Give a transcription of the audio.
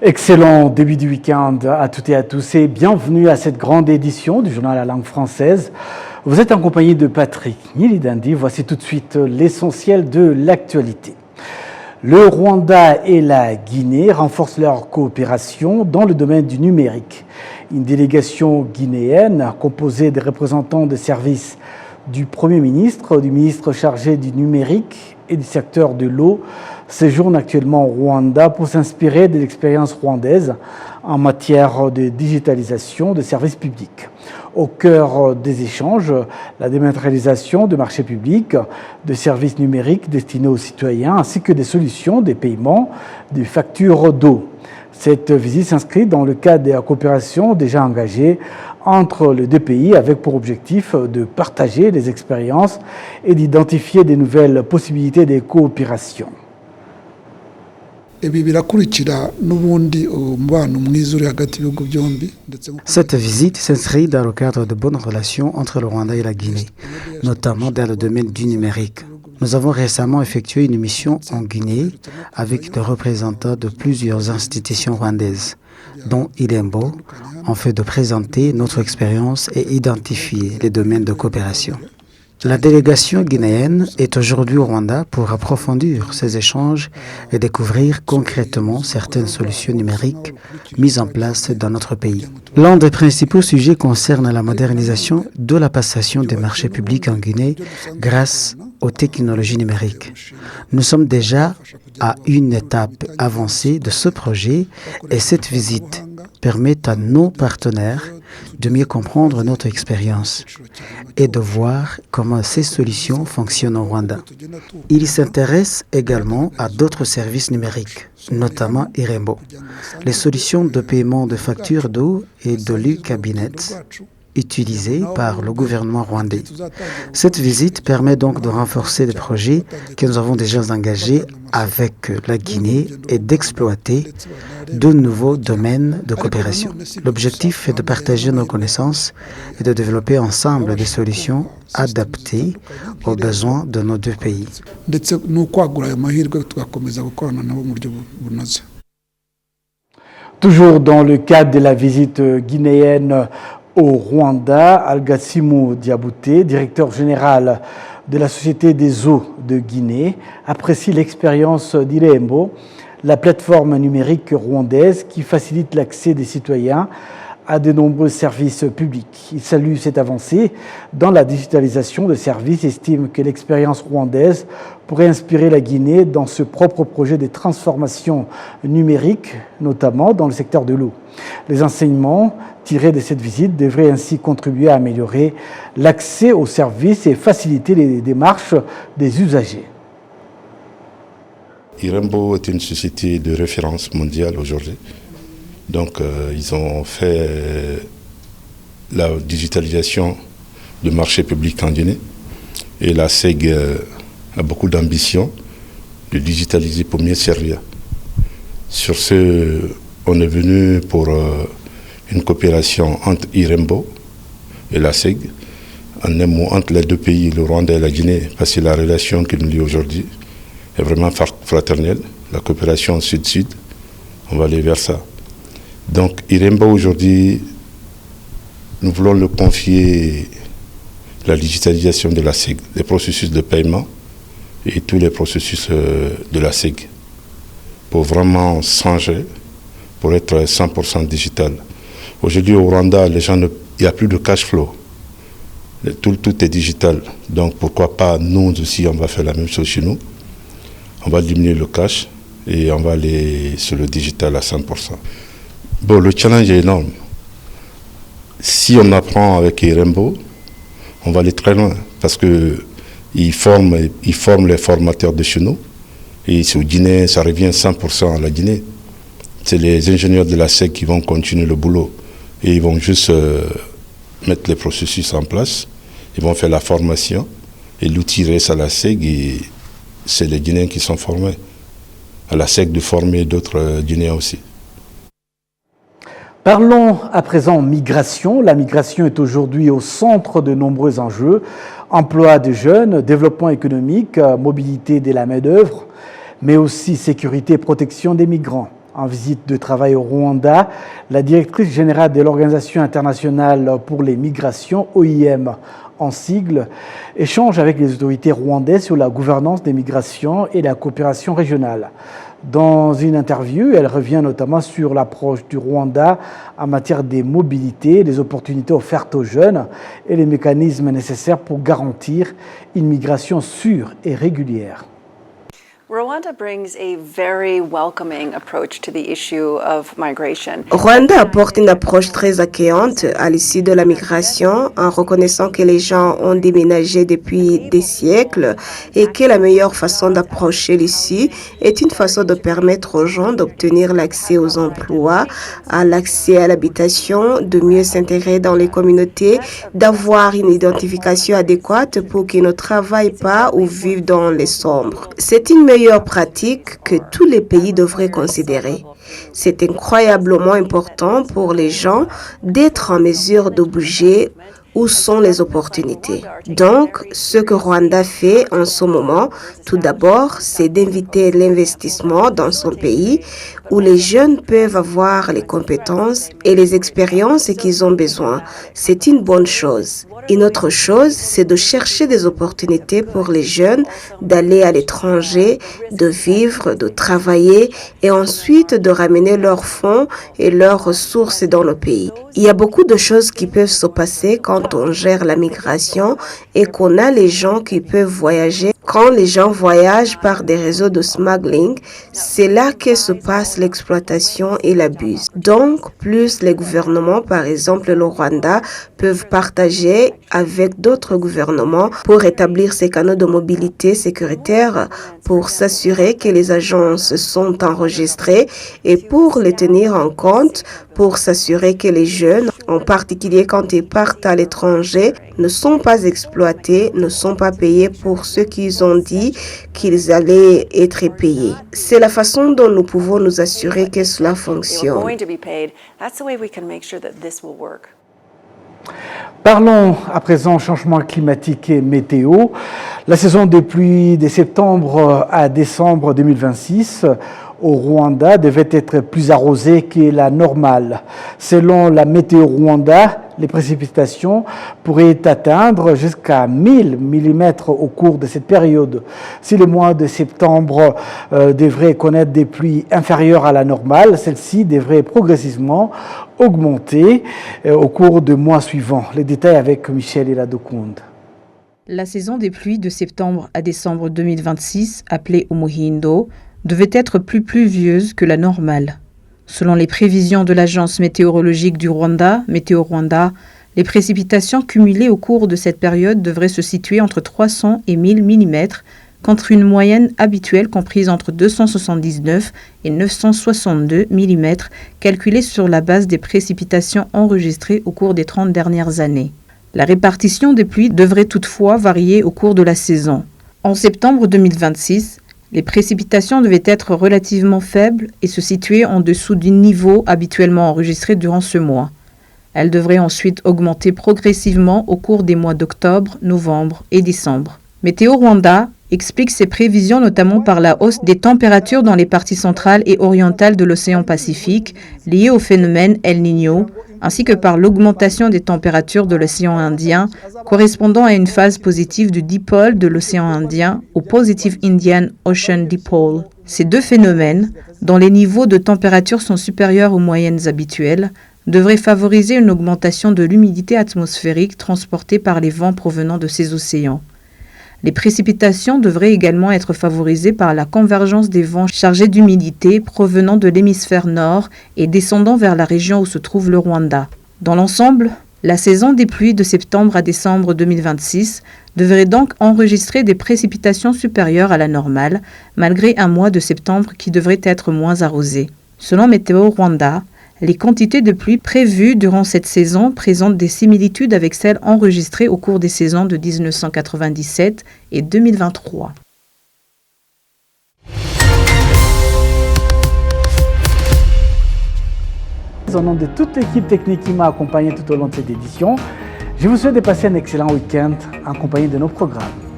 Excellent début du week-end à toutes et à tous et bienvenue à cette grande édition du journal à la langue française. Vous êtes en compagnie de Patrick Nilidandi. Voici tout de suite l'essentiel de l'actualité. Le Rwanda et la Guinée renforcent leur coopération dans le domaine du numérique. Une délégation guinéenne composée des représentants des services du Premier ministre, du ministre chargé du numérique et du secteur de l'eau séjourne actuellement au Rwanda pour s'inspirer de l'expérience rwandaise en matière de digitalisation des services publics. Au cœur des échanges, la dématérialisation de marchés publics, de services numériques destinés aux citoyens, ainsi que des solutions des paiements des factures d'eau. Cette visite s'inscrit dans le cadre de la coopération déjà engagée entre les deux pays avec pour objectif de partager les expériences et d'identifier de nouvelles possibilités de coopération. Cette visite s'inscrit dans le cadre de bonnes relations entre le Rwanda et la Guinée, notamment dans le domaine du numérique. Nous avons récemment effectué une mission en Guinée avec des représentants de plusieurs institutions rwandaises, dont IREMBO, en fait de présenter notre expérience et identifier les domaines de coopération. La délégation guinéenne est aujourd'hui au Rwanda pour approfondir ces échanges et découvrir concrètement certaines solutions numériques mises en place dans notre pays. L'un des principaux sujets concerne la modernisation de la passation des marchés publics en Guinée grâce aux technologies numériques. Nous sommes déjà à une étape avancée de ce projet et cette visite permet à nos partenaires de mieux comprendre notre expérience et de voir comment ces solutions fonctionnent au Rwanda. Ils s'intéressent également à d'autres services numériques, notamment IREMBO, les solutions de paiement de factures d'eau et de l'e-cabinet utilisées par le gouvernement rwandais. Cette visite permet donc de renforcer les projets que nous avons déjà engagés avec la Guinée et d'exploiter de nouveaux domaines de coopération. L'objectif est de partager nos connaissances et de développer ensemble des solutions adaptées aux besoins de nos deux pays. Toujours dans le cadre de la visite guinéenne au Rwanda, Algassimo Diabouté, directeur général de la Société des eaux de Guinée, apprécie l'expérience d'IREMBO, la plateforme numérique rwandaise qui facilite l'accès des citoyens à de nombreux services publics. Il salue cette avancée dans la digitalisation de services et estime que l'expérience rwandaise pourrait inspirer la Guinée dans ce propre projet de transformation numérique, notamment dans le secteur de l'eau. Les enseignements tirés de cette visite devraient ainsi contribuer à améliorer l'accès aux services et faciliter les démarches des usagers. IREMBO est une société de référence mondiale aujourd'hui. Donc, ils ont fait la digitalisation du marché public en Guinée. Et la SEG a beaucoup d'ambition de digitaliser pour mieux servir. Sur ce, on est venu pour une coopération entre IREMBO et la SEG, en un mot entre les deux pays, le Rwanda et la Guinée, parce que la relation qui nous lie aujourd'hui est vraiment fraternelle. La coopération sud-sud, on va aller vers ça. Donc, IREMBO aujourd'hui, nous voulons le confier la digitalisation de la SEG, les processus de paiement et tous les processus de la SEG, pour vraiment changer, pour être 100% digital. Aujourd'hui, au Rwanda, il n'y a plus de cash flow. Tout est digital. Donc, pourquoi pas, nous aussi, on va faire la même chose chez nous. On va diminuer le cash et on va aller sur le digital à 100%. Bon, le challenge est énorme. Si on apprend avec IREMBO, on va aller très loin parce qu'ils forment les formateurs de chez nous. Et au Guinée, ça revient 100% à la Guinée. C'est les ingénieurs de la SEC qui vont continuer le boulot. Et ils vont juste mettre les processus en place. Ils vont faire la formation. Et l'outil reste à la SEC et c'est les Guinéens qui sont formés. À la SEC de former d'autres Guinéens aussi. Parlons à présent migration. La migration est aujourd'hui au centre de nombreux enjeux. Emploi des jeunes, développement économique, mobilité de la main-d'œuvre, mais aussi sécurité et protection des migrants. En visite de travail au Rwanda, la directrice générale de l'Organisation internationale pour les migrations, OIM en sigle, échange avec les autorités rwandaises sur la gouvernance des migrations et la coopération régionale. Dans une interview, elle revient notamment sur l'approche du Rwanda en matière de mobilité, les opportunités offertes aux jeunes et les mécanismes nécessaires pour garantir une migration sûre et régulière. Rwanda apporte une approche très accueillante à l'issue de la migration en reconnaissant que les gens ont déménagé depuis des siècles et que la meilleure façon d'approcher l'issue est une façon de permettre aux gens d'obtenir l'accès aux emplois, à l'accès à l'habitation, de mieux s'intégrer dans les communautés, d'avoir une identification adéquate pour qu'ils ne travaillent pas ou vivent dans les sombres. C'est une meilleure pratique que tous les pays devraient considérer. C'est incroyablement important pour les gens d'être en mesure de bouger où sont les opportunités. Donc, ce que Rwanda fait en ce moment, tout d'abord, c'est d'inviter l'investissement dans son pays où les jeunes peuvent avoir les compétences et les expériences qu'ils ont besoin. C'est une bonne chose. Une autre chose, c'est de chercher des opportunités pour les jeunes d'aller à l'étranger, de vivre, de travailler et ensuite de ramener leurs fonds et leurs ressources dans le pays. Il y a beaucoup de choses qui peuvent se passer quand on gère la migration et qu'on a les gens qui peuvent voyager. Quand les gens voyagent par des réseaux de smuggling, c'est là que se passe l'exploitation et l'abus. Donc, plus les gouvernements, par exemple le Rwanda, peuvent partager avec d'autres gouvernements pour établir ces canaux de mobilité sécuritaire, pour s'assurer que les agences sont enregistrées et pour les tenir en compte, pour s'assurer que les jeunes, en particulier quand ils partent à l'étranger, ne sont pas exploités, ne sont pas payés pour ce qu'ils ont dit qu'ils allaient être payés. C'est la façon dont nous pouvons nous assurer que cela fonctionne. Parlons à présent changement climatique et météo. La saison des pluies de septembre à décembre 2026 au Rwanda devait être plus arrosée que la normale. Selon la météo Rwanda, les précipitations pourraient atteindre jusqu'à 1000 mm au cours de cette période. Si le mois de septembre devrait connaître des pluies inférieures à la normale, celles-ci devraient progressivement augmenter au cours des mois suivants. Les détails avec Michel Iradokunde. La saison des pluies de septembre à décembre 2026, appelée Umuhindo, devait être plus pluvieuse que la normale. Selon les prévisions de l'agence météorologique du Rwanda, Météo Rwanda, les précipitations cumulées au cours de cette période devraient se situer entre 300 et 1000 mm, contre une moyenne habituelle comprise entre 279 et 962 mm, calculée sur la base des précipitations enregistrées au cours des 30 dernières années. La répartition des pluies devrait toutefois varier au cours de la saison. En septembre 2026, les précipitations devaient être relativement faibles et se situer en dessous du niveau habituellement enregistré durant ce mois. Elles devraient ensuite augmenter progressivement au cours des mois d'octobre, novembre et décembre. Météo Rwanda explique ses prévisions notamment par la hausse des températures dans les parties centrales et orientales de l'océan Pacifique liée au phénomène El Niño, ainsi que par l'augmentation des températures de l'océan Indien, correspondant à une phase positive du dipôle de l'océan Indien au Positive Indian Ocean Dipole. Ces deux phénomènes, dont les niveaux de température sont supérieurs aux moyennes habituelles, devraient favoriser une augmentation de l'humidité atmosphérique transportée par les vents provenant de ces océans. Les précipitations devraient également être favorisées par la convergence des vents chargés d'humidité provenant de l'hémisphère nord et descendant vers la région où se trouve le Rwanda. Dans l'ensemble, la saison des pluies de septembre à décembre 2026 devrait donc enregistrer des précipitations supérieures à la normale, malgré un mois de septembre qui devrait être moins arrosé. Selon Météo Rwanda, les quantités de pluie prévues durant cette saison présentent des similitudes avec celles enregistrées au cours des saisons de 1997 et 2023. Au nom de toute l'équipe technique qui m'a accompagné tout au long de cette édition, je vous souhaite de passer un excellent week-end en compagnie de nos programmes.